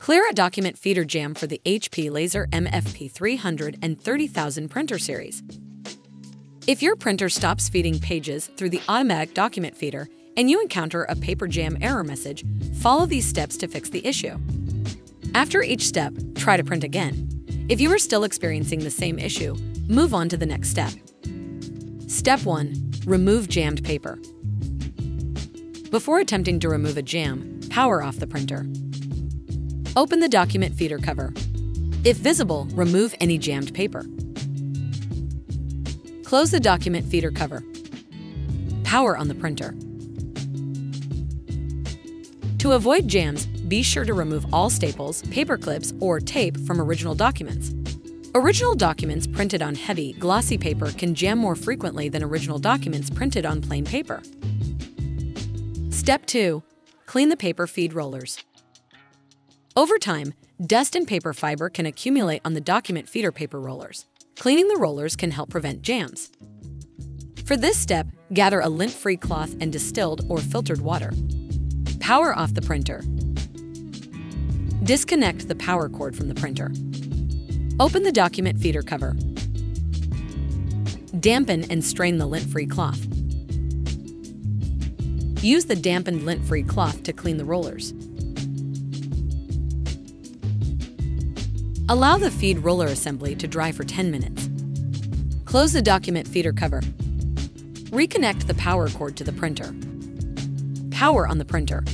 Clear a document feeder jam for the HP Laser MFP 300 and 30,000 printer series. If your printer stops feeding pages through the automatic document feeder and you encounter a paper jam error message, follow these steps to fix the issue. After each step, try to print again. If you are still experiencing the same issue, move on to the next step. Step 1. Remove jammed paper. Before attempting to remove a jam, power off the printer. Open the document feeder cover. If visible, remove any jammed paper. Close the document feeder cover. Power on the printer. To avoid jams, be sure to remove all staples, paper clips, or tape from original documents. Original documents printed on heavy, glossy paper can jam more frequently than original documents printed on plain paper. Step 2. Clean the paper feed rollers. Over time, dust and paper fiber can accumulate on the document feeder paper rollers. Cleaning the rollers can help prevent jams. For this step, gather a lint-free cloth and distilled or filtered water. Power off the printer. Disconnect the power cord from the printer. Open the document feeder cover. Dampen and strain the lint-free cloth. Use the dampened lint-free cloth to clean the rollers. Allow the feed roller assembly to dry for 10 minutes. Close the document feeder cover. Reconnect the power cord to the printer. Power on the printer.